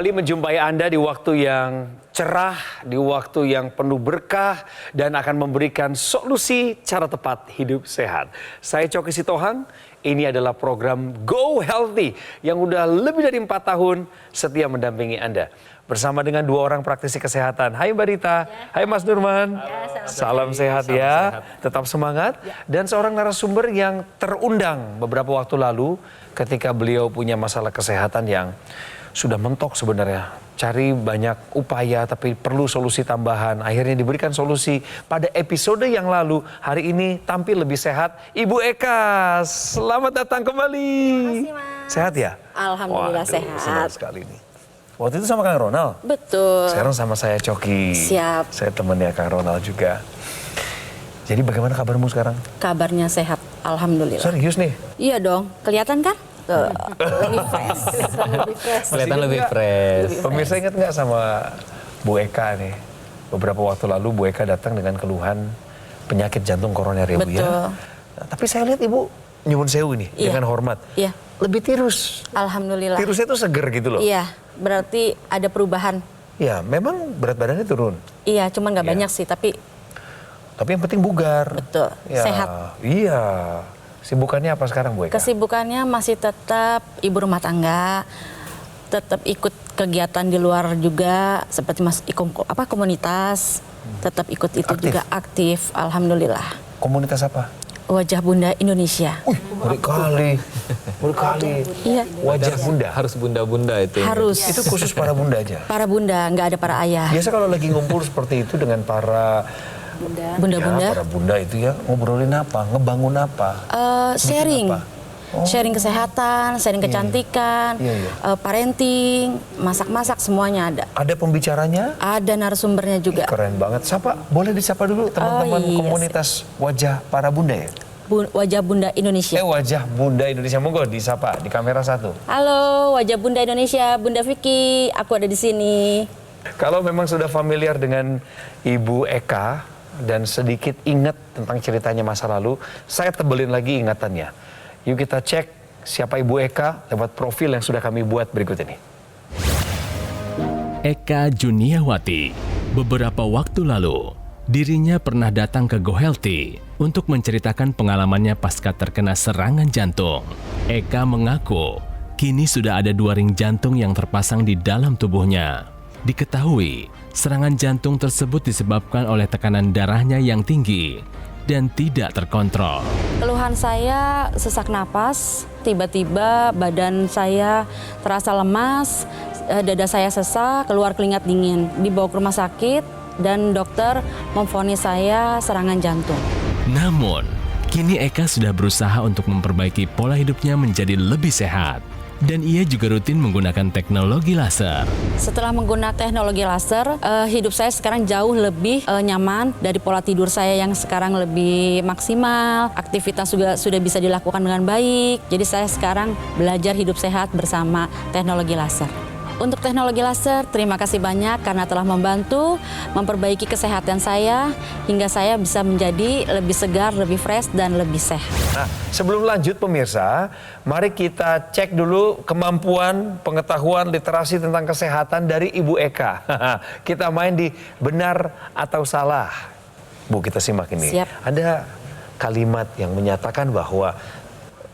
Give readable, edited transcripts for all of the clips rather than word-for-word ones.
kembali menjumpai Anda di waktu yang cerah, di waktu yang penuh berkah, dan akan memberikan solusi cara tepat hidup sehat. Saya Coki Sitohang, ini adalah program Go Healthy yang udah lebih dari 4 tahun setia mendampingi Anda. Bersama dengan 2 orang praktisi kesehatan. Hai Mbak Rita, hai Mas Nurman. Salam sehat ya, tetap semangat. Dan seorang narasumber yang terundang beberapa waktu lalu ketika beliau punya masalah kesehatan yang sudah mentok sebenarnya. Cari banyak upaya tapi perlu solusi tambahan. Akhirnya diberikan solusi pada episode yang lalu. Hari ini tampil lebih sehat. Ibu Eka, selamat datang kembali. Terima kasih, Mas. Sehat ya? Alhamdulillah sehat. Senang sekali nih. Waktu itu sama Kang Ronald. Betul. Sekarang sama saya Coki. Siap. Saya temannya Kang Ronald juga. Jadi bagaimana kabarmu sekarang? Kabarnya sehat, alhamdulillah. Serius nih? Iya dong, kelihatan kan? Lebih fresh. Kelihatan lebih fresh. Pemirsa ingat nggak sama Bu Eka nih? Beberapa waktu lalu Bu Eka datang dengan keluhan penyakit jantung koroner ya Bu ya? Betul. Nah, tapi saya lihat Ibu nyuwun sewu nih dengan hormat. Iya. Lebih tirus. Alhamdulillah. Tirusnya itu seger gitu loh. Iya, berarti ada perubahan. Ya, memang berat badannya turun. Iya, cuman nggak Iya. banyak sih, tapi Tapi yang penting bugar. betul, Ya, sehat. Iya. Sibukannya apa sekarang Bu Eka? Kesibukannya masih tetap ibu rumah tangga, tetap ikut kegiatan di luar juga, seperti komunitas, tetap ikut itu Aktif? juga aktif, alhamdulillah. Komunitas apa? Wajah Bunda Indonesia. Murid kali. Iya, Wajah bunda. Harus bunda-bunda itu. harus. Itu khusus para bunda aja. Para bunda, nggak ada para ayah. Biasa kalau lagi ngumpul seperti itu dengan para Bunda-bunda. ya, para bunda itu ya ngobrolin apa, ngebangun apa? Sharing. apa? Oh. Sharing kesehatan, sharing kecantikan, Iya. parenting, masak-masak, semuanya ada. Ada pembicaranya? Ada narasumbernya juga. Keren banget. Sapa, boleh disapa dulu teman-teman iya, komunitas wajah para bunda ya? Wajah Bunda Indonesia. Wajah Bunda Indonesia. Monggo disapa di kamera 1. Halo, Wajah Bunda Indonesia, Bunda Vicky, aku ada di sini. Kalau memang sudah familiar dengan Ibu Eka dan sedikit ingat tentang ceritanya masa lalu, saya tebelin lagi ingatannya. Yuk kita cek siapa Ibu Eka lewat profil yang sudah kami buat berikut ini. Eka Juniawati. Beberapa waktu lalu, dirinya pernah datang ke Go Healthy untuk menceritakan pengalamannya pasca terkena serangan jantung. Eka mengaku kini sudah ada 2 ring jantung yang terpasang di dalam tubuhnya. Diketahui, serangan jantung tersebut disebabkan oleh tekanan darahnya yang tinggi dan tidak terkontrol. Keluhan saya sesak napas, tiba-tiba badan saya terasa lemas, dada saya sesak, keluar keringat dingin. Dibawa ke rumah sakit dan dokter memvonis saya serangan jantung. Namun, kini Eka sudah berusaha untuk memperbaiki pola hidupnya menjadi lebih sehat. Dan ia juga rutin menggunakan teknologi laser. Setelah menggunakan teknologi laser, hidup saya sekarang jauh lebih nyaman dari pola tidur saya yang sekarang lebih maksimal. Aktivitas juga sudah bisa dilakukan dengan baik. Jadi saya sekarang belajar hidup sehat bersama teknologi laser. Untuk teknologi laser, terima kasih banyak karena telah membantu memperbaiki kesehatan saya hingga saya bisa menjadi lebih segar, lebih fresh, dan lebih sehat. Nah, sebelum lanjut pemirsa, mari kita cek dulu kemampuan, pengetahuan, literasi tentang kesehatan dari Ibu Eka. Kita main di benar atau salah. Bu, kita simak ini. Siap. Ada kalimat yang menyatakan bahwa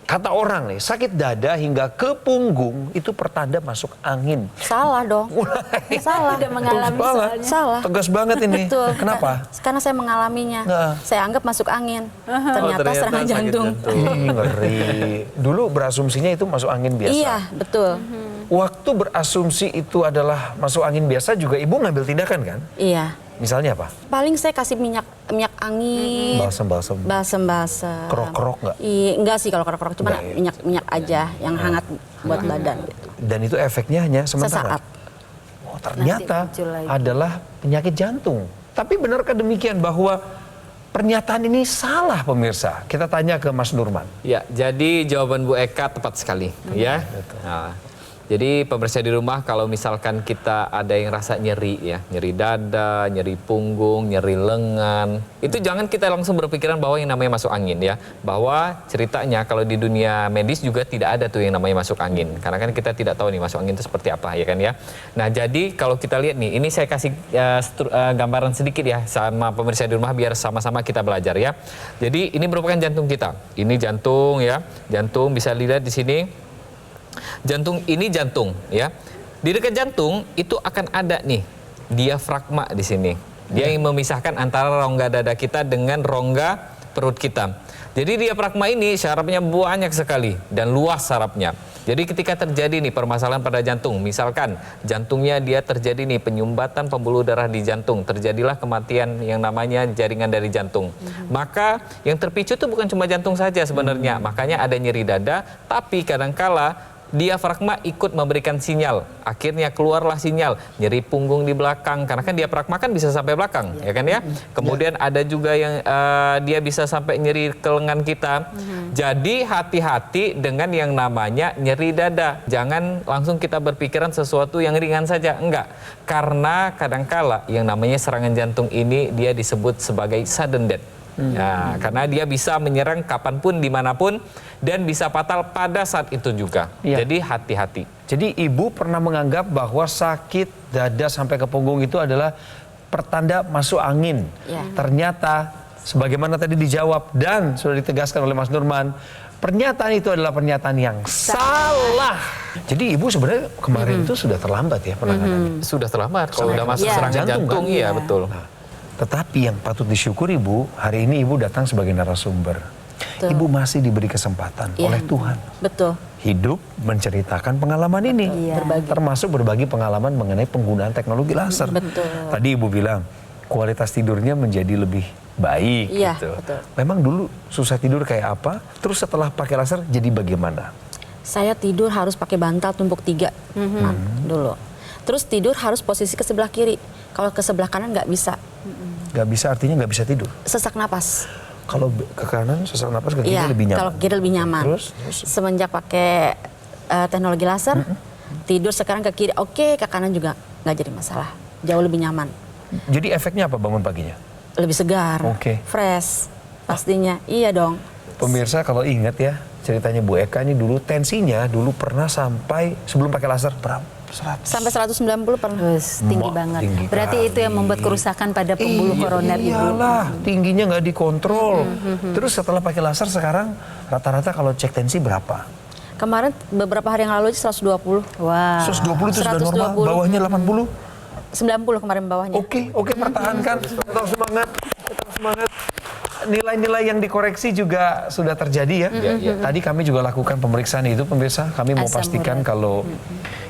kata orang nih, sakit dada hingga ke punggung itu pertanda masuk angin. Salah dong. Salah. Tidak mengalami soalnya. Salah. Tegas banget ini. Betul. Kenapa? Karena saya mengalaminya. Nah. Saya anggap masuk angin. Ternyata ternyata serangan sakit jantung. Ih, ngeri. Dulu berasumsinya itu masuk angin biasa. Iya, betul. Waktu berasumsi itu adalah masuk angin biasa juga ibu ngambil tindakan kan? Iya. Misalnya apa? Paling saya kasih minyak angin. Balsem-balsem. Balsem-balsem. Kerok-kerok nggak? Iya, enggak sih kalau kerok-kerok, cuma Enggak ya? minyak aja yang hangat buat badan gitu. Dan itu efeknya hanya sementara? Sesaat. Oh, ternyata Nanti muncul lagi. adalah penyakit jantung. Tapi benarkah demikian bahwa pernyataan ini salah pemirsa? Kita tanya ke Mas Nurman. Ya, jadi jawaban Bu Eka tepat sekali, ya. Nah, Jadi pemirsa di rumah, kalau misalkan kita ada yang rasa nyeri ya, nyeri dada, nyeri punggung, nyeri lengan, itu jangan kita langsung berpikiran bahwa yang namanya masuk angin ya. Bahwa ceritanya kalau di dunia medis juga tidak ada tuh yang namanya masuk angin. Karena kan kita tidak tahu nih masuk angin itu seperti apa ya kan ya. Nah jadi kalau kita lihat nih, ini saya kasih gambaran sedikit ya sama pemirsa di rumah biar sama-sama kita belajar ya. Jadi ini merupakan jantung kita. Ini jantung ya, jantung bisa dilihat di sini. Jantung ini jantung ya. Di dekat jantung itu akan ada nih diafragma di sini. Dia yang memisahkan antara rongga dada kita dengan rongga perut kita. Jadi diafragma ini sarafnya banyak sekali dan luas sarafnya. Jadi ketika terjadi nih permasalahan pada jantung, misalkan jantungnya dia terjadi nih penyumbatan pembuluh darah di jantung, terjadilah kematian yang namanya jaringan dari jantung. Maka yang terpicu itu bukan cuma jantung saja sebenarnya. Makanya ada nyeri dada, tapi kadangkala diafragma ikut memberikan sinyal. Akhirnya keluarlah sinyal nyeri punggung di belakang, karena kan diafragma kan bisa sampai belakang, ya kan ya. Kemudian ada juga yang dia bisa sampai nyeri ke lengan kita. Jadi hati-hati dengan yang namanya nyeri dada. Jangan langsung kita berpikiran sesuatu yang ringan saja, enggak. Karena kadangkala yang namanya serangan jantung ini dia disebut sebagai sudden death. Nah, karena dia bisa menyerang kapanpun, dimanapun, dan bisa fatal pada saat itu juga. Iya. Jadi hati-hati. Jadi ibu pernah menganggap bahwa sakit dada sampai ke punggung itu adalah pertanda masuk angin. Ya. Ternyata sebagaimana tadi dijawab dan sudah ditegaskan oleh Mas Nurman, pernyataan itu adalah pernyataan yang salah. Jadi ibu sebenarnya kemarin itu sudah terlambat ya penanganannya. Sudah terlambat. Kalau udah masuk Iya. serangan Jantung, jantung, kan? iya Iya. betul. Tetapi yang patut disyukuri ibu, hari ini ibu datang sebagai narasumber. Betul. Ibu masih diberi kesempatan Iya. oleh Tuhan. Betul. Hidup menceritakan pengalaman ini. Iya. Termasuk berbagi pengalaman mengenai penggunaan teknologi laser. Betul. Tadi ibu bilang kualitas tidurnya menjadi lebih baik. Iya, gitu. betul. Memang dulu susah tidur kayak apa? Terus setelah pakai laser jadi bagaimana? Saya tidur harus pakai bantal tumpuk 3 dulu. Terus tidur harus posisi ke sebelah kiri. Kalau ke sebelah kanan nggak bisa. Gak bisa artinya nggak bisa tidur. Sesak napas. Kalau ke kanan sesak napas ke kiri Iya, lebih nyaman. kalau ke kiri lebih nyaman. Terus? Semenjak pakai teknologi laser, tidur sekarang ke kiri, oke, ke kanan juga nggak jadi masalah. Jauh lebih nyaman. Jadi efeknya apa bangun paginya? Lebih segar, Oke. fresh, pastinya. Iya dong. Pemirsa kalau ingat ya ceritanya Bu Eka ini dulu tensinya dulu pernah sampai sebelum pakai laser berapa? 100. Sampai 190 pernah. Terus tinggi Mak, banget. tinggi Berarti itu yang membuat kerusakan pada pembuluh koroner ibu. Iyalah, tingginya nggak dikontrol. Terus setelah pakai laser sekarang rata-rata kalau cek tensi berapa? Kemarin beberapa hari yang lalu aja 120. Wah. 120 itu sudah normal, 120. bawahnya 80. 90 kemarin bawahnya. Oke, pertahankan. Tetap semangat, tetap semangat. Nilai-nilai yang dikoreksi juga sudah terjadi ya. Tadi kami juga lakukan pemeriksaan itu pemirsa. Kami mau Asam pastikan urat. kalau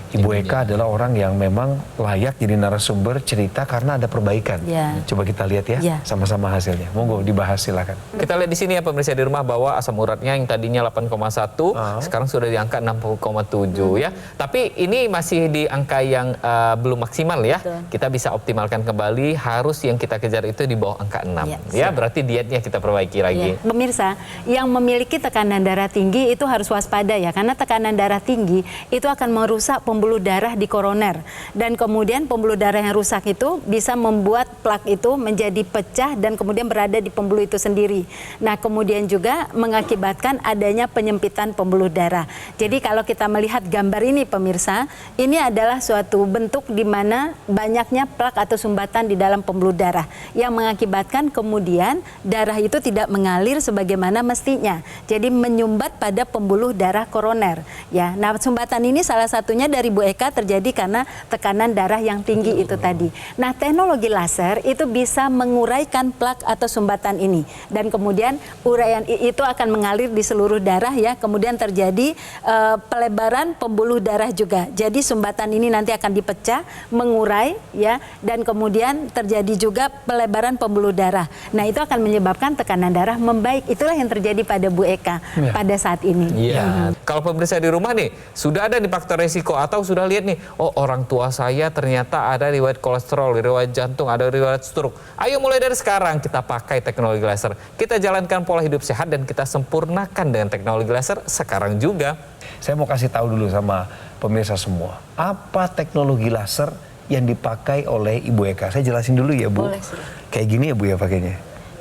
Ibu Eka adalah orang yang memang layak jadi narasumber cerita karena ada perbaikan. Ya. Coba kita lihat ya, Ya. sama-sama hasilnya. Monggo dibahas silakan. Kita lihat di sini ya pemirsa di rumah bahwa asam uratnya yang tadinya 8,1 sekarang sudah di angka 60,7 ya. Tapi ini masih di angka yang belum maksimal ya. Betul. Kita bisa optimalkan kembali, harus yang kita kejar itu di bawah angka 6. Ya, berarti dietnya kita perbaiki lagi. Pemirsa, yang memiliki tekanan darah tinggi itu harus waspada ya, karena tekanan darah tinggi itu akan merusak pembuluh darah di koroner, dan kemudian pembuluh darah yang rusak itu bisa membuat plak itu menjadi pecah dan kemudian berada di pembuluh itu sendiri. Nah, kemudian juga mengakibatkan adanya penyempitan pembuluh darah. Jadi kalau kita melihat gambar ini pemirsa, ini adalah suatu bentuk di mana banyaknya plak atau sumbatan di dalam pembuluh darah yang mengakibatkan kemudian darah itu tidak mengalir sebagaimana mestinya. Jadi menyumbat pada pembuluh darah koroner. Ya, nah sumbatan ini salah satunya dari Bu Eka terjadi karena tekanan darah yang tinggi itu tadi. Nah, teknologi laser itu bisa menguraikan plak atau sumbatan ini, dan kemudian uraian itu akan mengalir di seluruh darah ya. Kemudian terjadi pelebaran pembuluh darah juga. Jadi sumbatan ini nanti akan dipecah, mengurai ya, dan kemudian terjadi juga pelebaran pembuluh darah. Nah, itu akan menyebabkan tekanan darah membaik. Itulah yang terjadi pada Bu Eka pada saat ini. Iya. Kalau pemirsa di rumah nih, sudah ada nih faktor resiko atau sudah lihat nih, oh orang tua saya ternyata ada riwayat kolesterol, riwayat jantung, ada riwayat stroke. Ayo mulai dari sekarang kita pakai teknologi laser. Kita jalankan pola hidup sehat dan kita sempurnakan dengan teknologi laser sekarang juga. Saya mau kasih tahu dulu sama pemirsa semua, apa teknologi laser yang dipakai oleh Ibu Eka? Saya jelasin dulu ya, Bu. Boleh, silakan. Kayak gini ya, Bu, ya pakainya.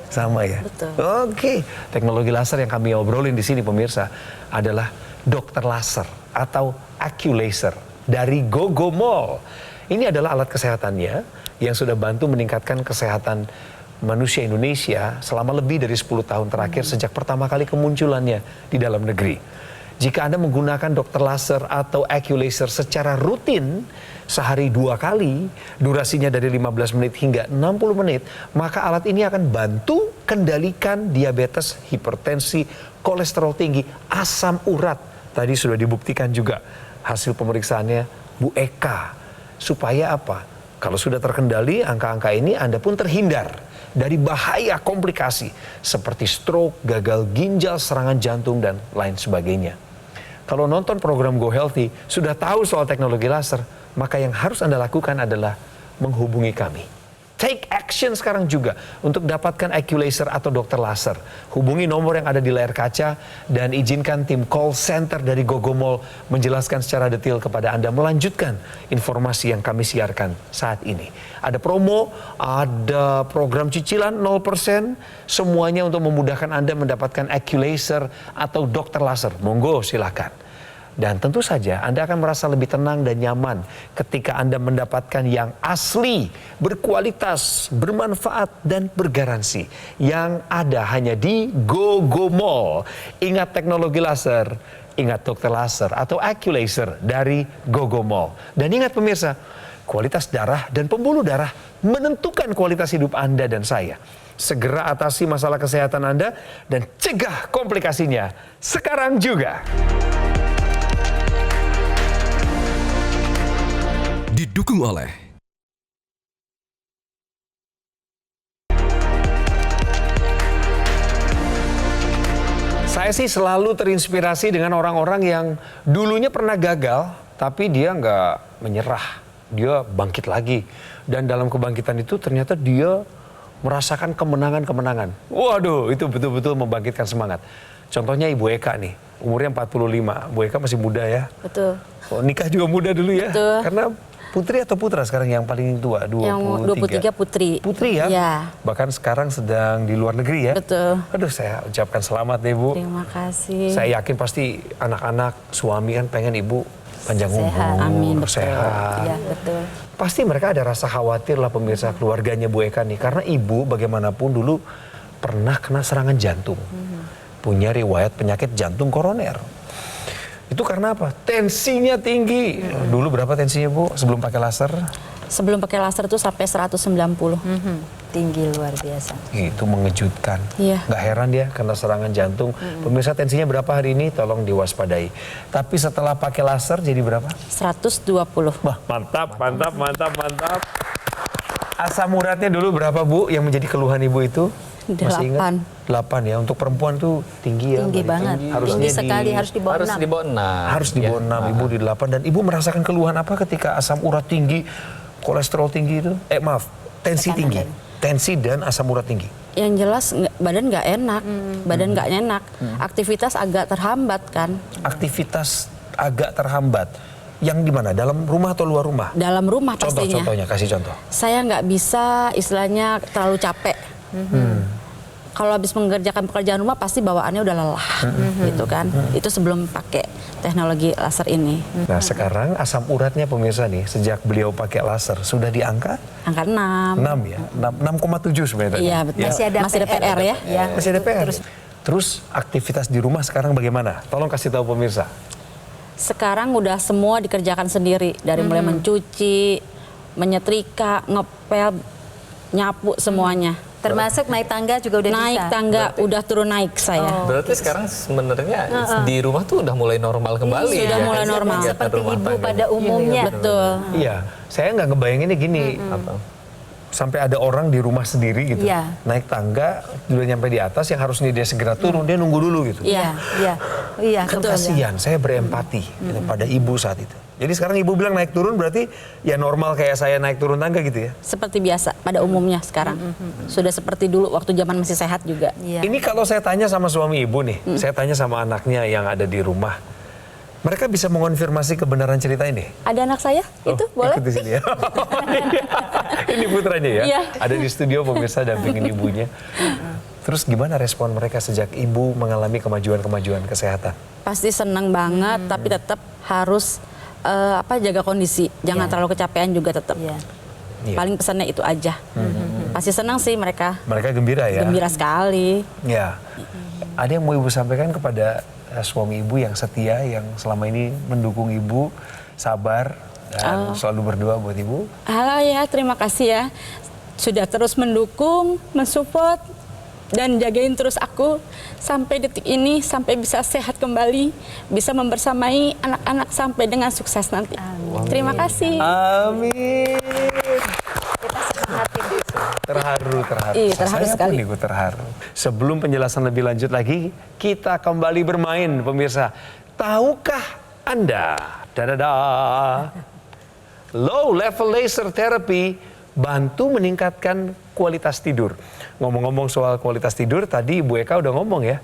Sama ya? Betul. Oke. Teknologi laser yang kami obrolin di sini, pemirsa, adalah dokter laser atau AccuLaser dari Gogomall. Ini adalah alat kesehatannya yang sudah bantu meningkatkan kesehatan manusia Indonesia selama lebih dari 10 tahun terakhir sejak pertama kali kemunculannya di dalam negeri. Jika Anda menggunakan dokter laser atau AccuLaser secara rutin, sehari 2 kali, durasinya dari 15 menit hingga 60 menit, maka alat ini akan bantu kendalikan diabetes, hipertensi, kolesterol tinggi, asam urat. Tadi sudah dibuktikan juga hasil pemeriksaannya Bu Eka. Supaya apa? Kalau sudah terkendali angka-angka ini, Anda pun terhindar dari bahaya komplikasi seperti stroke, gagal ginjal, serangan jantung, dan lain sebagainya. Kalau nonton program Go Healthy, sudah tahu soal teknologi laser, maka yang harus Anda lakukan adalah menghubungi kami. Take action sekarang juga untuk dapatkan AccuLaser atau dokter laser. Hubungi nomor yang ada di layar kaca dan izinkan tim call center dari Gogomall menjelaskan secara detail kepada Anda melanjutkan informasi yang kami siarkan saat ini. Ada promo, ada program cicilan 0%, semuanya untuk memudahkan Anda mendapatkan AccuLaser atau dokter laser. Monggo silakan. Dan tentu saja Anda akan merasa lebih tenang dan nyaman ketika Anda mendapatkan yang asli, berkualitas, bermanfaat, dan bergaransi. Yang ada hanya di Gogomall. Ingat teknologi laser, ingat dokter laser atau AccuLaser dari Gogomall. Dan ingat pemirsa, kualitas darah dan pembuluh darah menentukan kualitas hidup Anda dan saya. Segera atasi masalah kesehatan Anda dan cegah komplikasinya sekarang juga. Didukung oleh Saya sih selalu terinspirasi dengan orang-orang yang dulunya pernah gagal, tapi dia nggak menyerah. Dia bangkit lagi. Dan dalam kebangkitan itu ternyata dia merasakan kemenangan-kemenangan. Waduh, itu betul-betul membangkitkan semangat. Contohnya Ibu Eka nih, umurnya 45. Bu Eka masih muda ya. Betul. Oh, nikah juga muda dulu ya. Betul. Karena putri atau putra sekarang yang paling tua? 23. Yang 23 putri. Putri ya? Ya. Bahkan sekarang sedang di luar negeri ya? Betul. Aduh, saya ucapkan selamat deh, Bu. Terima kasih. Saya yakin pasti anak-anak, suami kan pengen Ibu panjang umur, Sehat. Amin, betul. sehat. Iya, betul. Pasti mereka ada rasa khawatir lah pemirsa keluarganya Bu Eka nih. Karena Ibu bagaimanapun dulu pernah kena serangan jantung. Punya riwayat penyakit jantung koroner. Itu karena apa? Tensinya tinggi. Dulu berapa tensinya, Bu, sebelum pakai laser? Sebelum pakai laser itu sampai 190. Tinggi luar biasa. Itu mengejutkan. Iya. Nggak heran dia kena serangan jantung. Pemirsa, tensinya berapa hari ini? Tolong diwaspadai. Tapi setelah pakai laser jadi berapa? 120. Wah, mantap, mantap, mantap, mantap. Asam uratnya dulu berapa, Bu, yang menjadi keluhan Ibu itu? Masih ingat? 8 ya. Untuk perempuan tuh tinggi ya. Tinggi Mbak. banget. Harusnya Tinggi sekali, harus di bawah Harus 6. di bawah 6. Harus di bawah 6, Ibu di 8. Dan Ibu merasakan keluhan apa ketika asam urat tinggi, kolesterol tinggi itu? Tensi Tekanan tinggi. darah. Tensi dan asam urat tinggi. Yang jelas badan nggak enak, badan nggak enak, aktivitas agak terhambat kan. Aktivitas agak terhambat. Yang di mana? Dalam rumah atau luar rumah? Dalam rumah pastinya. Contohnya, kasih contoh. Saya nggak bisa istilahnya terlalu capek. Kalau habis mengerjakan pekerjaan rumah pasti bawaannya udah lelah, gitu kan. Itu sebelum pakai teknologi laser ini. Nah, sekarang asam uratnya pemirsa nih, sejak beliau pakai laser, sudah di angka Angka 6. 6 ya? 6,7 sebenarnya tadi. Iya betul. Ya. Masih ada PR ya. Ya. Masih ada PR. Terus aktivitas di rumah sekarang bagaimana? Tolong kasih tahu pemirsa. Sekarang udah semua dikerjakan sendiri, dari mulai mencuci, menyetrika, ngepel, nyapu semuanya. Termasuk naik tangga juga udah Naik bisa. tangga udah turun naik saya. Berarti sekarang sebenarnya di rumah tuh udah mulai normal kembali. Sudah ya, mulai kan? normal. Kegiatan Seperti rumah ibu tangga. pada umumnya. Betul. Iya, saya nggak ngebayanginnya gini. Apa? Sampai ada orang di rumah sendiri gitu. Iya. Naik tangga, udah nyampe di atas, yang harusnya dia segera turun, dia nunggu dulu gitu. Iya. Iya. Iya, Kan betul. kasihan, saya berempati gitu, pada ibu saat itu. Jadi sekarang ibu bilang naik turun berarti ya normal kayak saya naik turun tangga gitu ya. Seperti biasa pada umumnya sekarang. Sudah seperti dulu waktu zaman masih sehat juga. Iya. Ini kalau saya tanya sama suami ibu nih, saya tanya sama anaknya yang ada di rumah. Mereka bisa mengonfirmasi kebenaran cerita ini? Ada anak saya, itu boleh? Ikut di sini ya. Ini putranya ya. Iya. Ada di studio pemirsa dampingin ibunya. Terus gimana respon mereka sejak ibu mengalami kemajuan-kemajuan kesehatan? Pasti senang banget, tapi tetap harus jaga kondisi. Jangan terlalu kecapean juga tetap. Iya. Iya. Paling pesannya itu aja. Pasti senang sih mereka. Mereka gembira ya? Gembira sekali. Ya. Ada yang mau ibu sampaikan kepada suami ibu yang setia, yang selama ini mendukung ibu, sabar, dan selalu berdoa buat ibu? Halo ya, terima kasih ya. Sudah terus mendukung, mensupport, dan jagain terus aku sampai detik ini, sampai bisa sehat kembali, bisa membersamai anak-anak sampai dengan sukses nanti. Terima kasih. Amin. Kita semangatin. Terharu. Iya, terharu Saya sekali. pun ikut terharu. Sebelum penjelasan lebih lanjut lagi, kita kembali bermain, pemirsa. Tahukah Anda? Dadada. Low level laser therapy bantu meningkatkan kualitas tidur. Ngomong-ngomong soal kualitas tidur, tadi Ibu Eka udah ngomong ya,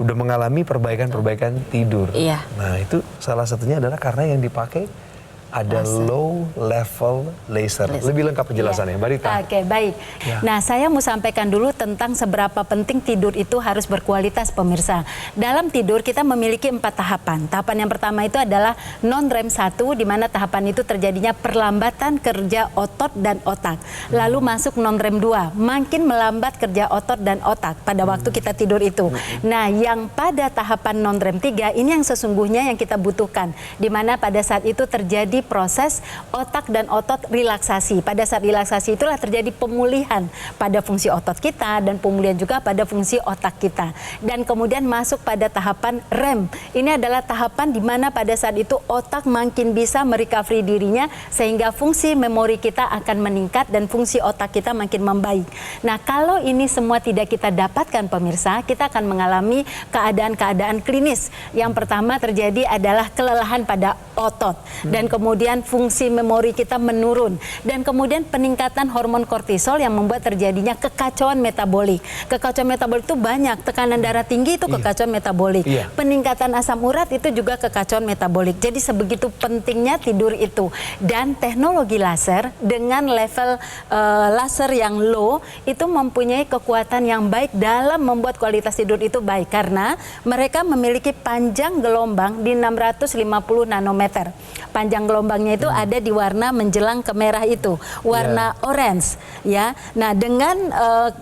udah mengalami perbaikan-perbaikan tidur. Iya. Nah itu salah satunya adalah karena yang dipakai ada low level laser. Lebih lengkap penjelasannya, Mbak Rita. Oke, baik. Ya. Nah, saya mau sampaikan dulu tentang seberapa penting tidur itu harus berkualitas, pemirsa. Dalam tidur kita memiliki 4 tahapan. Tahapan yang pertama itu adalah non-REM 1, di mana tahapan itu terjadinya perlambatan kerja otot dan otak. Lalu masuk non-REM 2, makin melambat kerja otot dan otak pada waktu kita tidur itu. Nah, yang pada tahapan non-REM 3, ini yang sesungguhnya yang kita butuhkan. Di mana pada saat itu terjadi proses otak dan otot relaksasi. Pada saat relaksasi itulah terjadi pemulihan pada fungsi otot kita dan pemulihan juga pada fungsi otak kita. Dan kemudian masuk pada tahapan REM. Ini adalah tahapan di mana pada saat itu otak makin bisa merecovery dirinya sehingga fungsi memori kita akan meningkat dan fungsi otak kita makin membaik. Nah, kalau ini semua tidak kita dapatkan, pemirsa, kita akan mengalami keadaan-keadaan klinis. Yang pertama terjadi adalah kelelahan pada otot dan kemudian fungsi memori kita menurun dan kemudian peningkatan hormon kortisol yang membuat terjadinya kekacauan metabolik. Kekacauan metabolik itu banyak, tekanan darah tinggi itu kekacauan metabolik. Peningkatan asam urat itu juga kekacauan metabolik. Jadi sebegitu pentingnya tidur itu. Dan teknologi laser dengan level laser yang low itu mempunyai kekuatan yang baik dalam membuat kualitas tidur itu baik karena mereka memiliki panjang gelombang di 650 nanometer. Panjang gelombangnya itu ada di warna menjelang ke merah itu, warna orange ya. Nah, dengan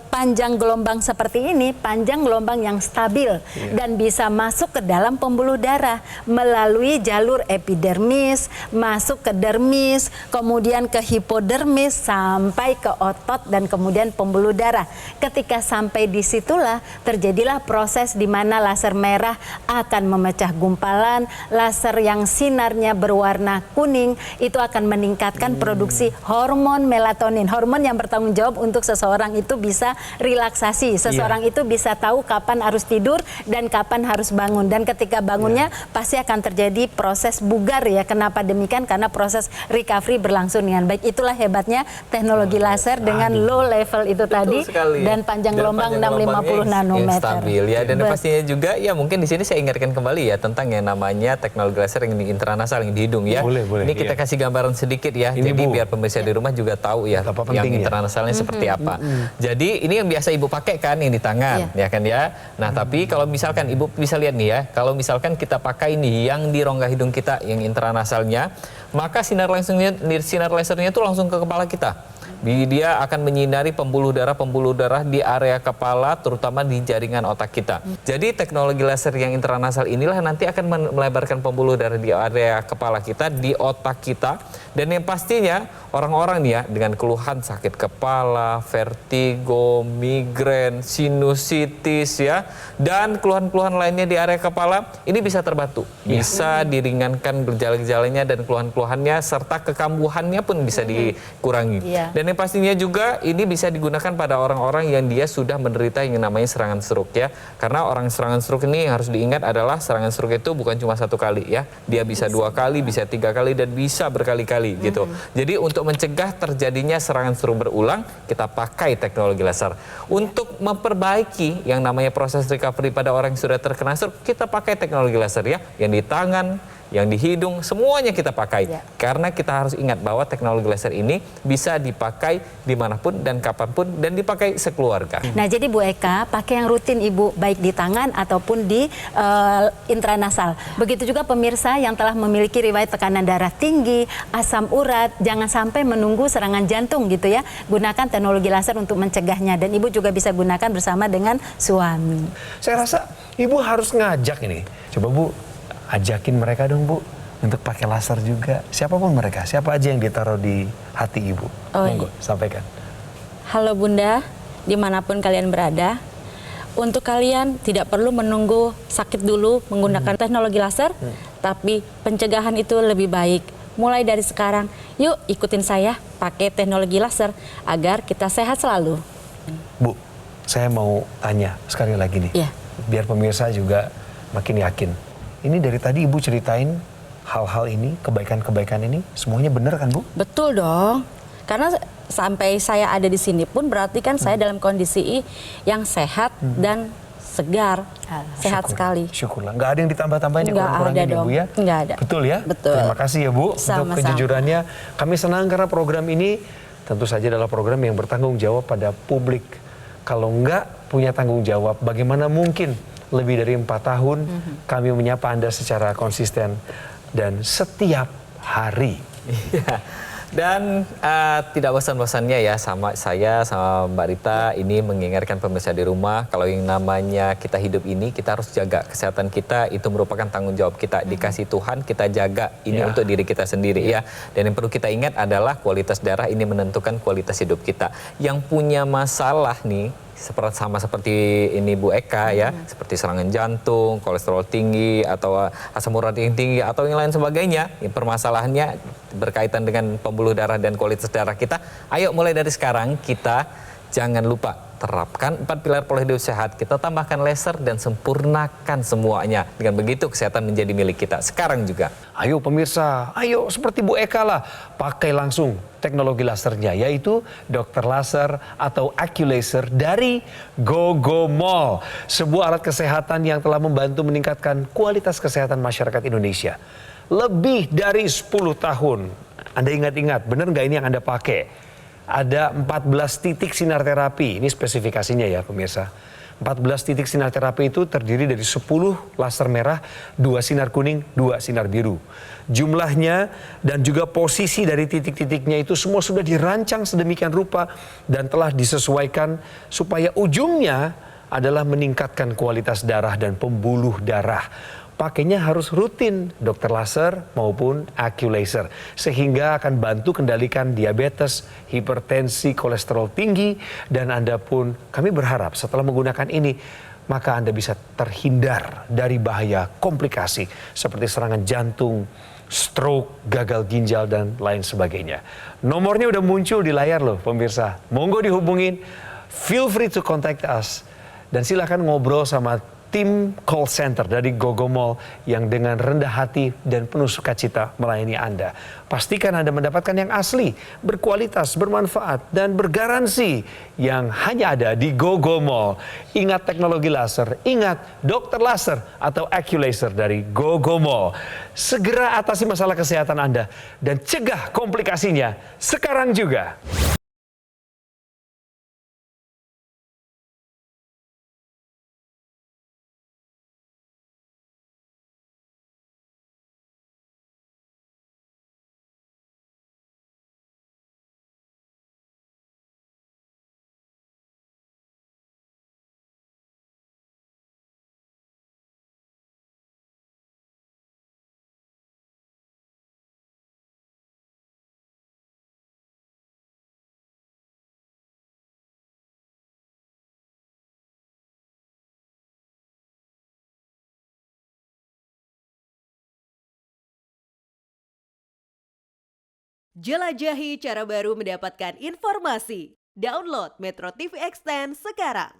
panjang gelombang seperti ini, panjang gelombang yang stabil dan bisa masuk ke dalam pembuluh darah melalui jalur epidermis, masuk ke dermis, kemudian ke hipodermis sampai ke otot dan kemudian pembuluh darah. Ketika sampai disitulah terjadilah proses di mana laser merah akan memecah gumpalan, laser yang sinarnya berwarna kuning itu akan meningkatkan produksi hormon melatonin, hormon yang bertanggung jawab untuk seseorang itu bisa relaksasi, seseorang itu bisa tahu kapan harus tidur dan kapan harus bangun, dan ketika bangunnya pasti akan terjadi proses bugar ya. Kenapa demikian? Karena proses recovery berlangsung dengan baik. Itulah hebatnya teknologi laser dengan low level itu tadi sekali. dan panjang gelombang 650 yang nanometer. stabil ya, dan pastinya juga ya mungkin di sini saya ingatkan kembali ya tentang yang namanya teknologi laser yang di intranasal yang di hidung ya. Boleh, Ini kita kasih gambaran sedikit ya. Ini, jadi Bu, biar pemirsa di rumah juga tahu ya betapa yang pentingnya. internasalnya seperti apa. Jadi ini yang biasa Ibu pakai kan yang di tangan ya kan ya. Nah, tapi kalau misalkan Ibu bisa lihat nih ya, kalau misalkan kita pakai nih yang di rongga hidung kita yang intranasalnya, maka sinar lasernya itu langsung ke kepala kita. Dia akan menyinari pembuluh darah di area kepala, terutama di jaringan otak kita. Jadi teknologi laser yang intranasal inilah nanti akan melebarkan pembuluh darah di area kepala kita, di otak kita. Dan yang pastinya orang-orang nih ya dengan keluhan sakit kepala, vertigo, migrain, sinusitis ya, dan keluhan-keluhan lainnya di area kepala ini bisa terbantu. Bisa diringankan gejala-gejalanya dan keluhan-keluhannya serta kekambuhannya pun bisa dikurangi. Dan yang pastinya juga ini bisa digunakan pada orang-orang yang dia sudah menderita yang namanya serangan stroke ya. Karena orang serangan stroke ini yang harus diingat adalah serangan stroke itu bukan cuma 1 kali ya. Dia bisa 2 kali, bisa 3 kali dan bisa berkali-kali. kali gitu. Jadi untuk mencegah terjadinya serangan stroke berulang, kita pakai teknologi laser. Untuk memperbaiki yang namanya proses recovery pada orang yang sudah terkena stroke, kita pakai teknologi laser ya, yang di tangan, yang di hidung, semuanya kita pakai. Ya. Karena kita harus ingat bahwa teknologi laser ini bisa dipakai dimanapun dan kapanpun dan dipakai sekeluarga. Nah, jadi Bu Eka, pakai yang rutin Ibu, baik di tangan ataupun di intranasal. Begitu juga pemirsa yang telah memiliki riwayat tekanan darah tinggi, asam urat, jangan sampai menunggu serangan jantung gitu ya. Gunakan teknologi laser untuk mencegahnya, dan Ibu juga bisa gunakan bersama dengan suami. Saya rasa Ibu harus ngajak ini. Coba Bu, ajakin mereka dong Bu untuk pakai laser juga. Siapapun mereka, siapa aja yang ditaruh di hati Ibu. Oh, Monggo, sampaikan. Halo Bunda, dimanapun kalian berada, untuk kalian tidak perlu menunggu sakit dulu menggunakan teknologi laser, tapi pencegahan itu lebih baik. Mulai dari sekarang, yuk ikutin saya pakai teknologi laser agar kita sehat selalu. Bu, saya mau tanya sekali lagi nih. Iya. Biar pemirsa juga makin yakin. Ini dari tadi Ibu ceritain hal-hal ini, kebaikan-kebaikan ini, semuanya benar kan Bu? Betul dong, karena sampai saya ada di sini pun berarti kan saya dalam kondisi yang sehat dan segar, sehat Syukur, sekali. Syukurlah. Nggak ada yang ditambah-tambahin, Nggak kurang-kurangin ada ya dong. Bu ya? Nggak ada. Betul ya? Betul. Terima kasih ya Bu untuk Sama-sama. kejujurannya. Kami senang karena program ini tentu saja adalah program yang bertanggung jawab pada publik. Kalau nggak punya tanggung jawab, bagaimana mungkin lebih dari 4 tahun kami menyapa Anda secara konsisten dan setiap hari. Iya. Dan tidak bosan-bosannya ya sama saya, sama Mbak Rita ini mengingatkan pemirsa di rumah kalau yang namanya kita hidup ini kita harus jaga kesehatan kita, itu merupakan tanggung jawab kita, dikasih Tuhan kita jaga ini Ya. untuk diri kita sendiri ya. Dan yang perlu kita ingat adalah kualitas darah ini menentukan kualitas hidup kita. Yang punya masalah nih seperti ini Bu Eka ya, seperti serangan jantung, kolesterol tinggi atau asam urat yang tinggi atau yang lain sebagainya, permasalahannya berkaitan dengan pembuluh darah dan kualitas darah kita. Ayo mulai dari sekarang kita jangan lupa terapkan 4 pilar pola hidup sehat, kita tambahkan laser dan sempurnakan semuanya. Dengan begitu kesehatan menjadi milik kita sekarang juga. Ayo pemirsa, ayo seperti Bu Eka lah, pakai langsung teknologi lasernya, yaitu Dr. Laser atau AccuLaser dari Gogomol. Sebuah alat kesehatan yang telah membantu meningkatkan kualitas kesehatan masyarakat Indonesia. Lebih dari 10 tahun. Anda ingat-ingat, benar nggak ini yang Anda pakai? Ada 14 titik sinar terapi, ini spesifikasinya ya pemirsa. 14 titik sinar terapi itu terdiri dari 10 laser merah, 2 sinar kuning, 2 sinar biru. Jumlahnya dan juga posisi dari titik-titiknya itu semua sudah dirancang sedemikian rupa dan telah disesuaikan supaya ujungnya adalah meningkatkan kualitas darah dan pembuluh darah. Pakainya harus rutin, Dr. Laser maupun AccuLaser, sehingga akan bantu kendalikan diabetes, hipertensi, kolesterol tinggi, dan Anda pun, kami berharap setelah menggunakan ini, maka Anda bisa terhindar dari bahaya komplikasi seperti serangan jantung, stroke, gagal ginjal, dan lain sebagainya. Nomornya udah muncul di layar loh pemirsa, monggo dihubungin, feel free to contact us, dan silakan ngobrol sama tim call center dari Gogomol yang dengan rendah hati dan penuh sukacita melayani Anda. Pastikan Anda mendapatkan yang asli, berkualitas, bermanfaat, dan bergaransi yang hanya ada di Gogomol. Ingat teknologi laser, ingat Dr. Laser atau AccuLaser dari Gogomol. Segera atasi masalah kesehatan Anda dan cegah komplikasinya sekarang juga. Jelajahi cara baru mendapatkan informasi. Download Metro TV Extend sekarang.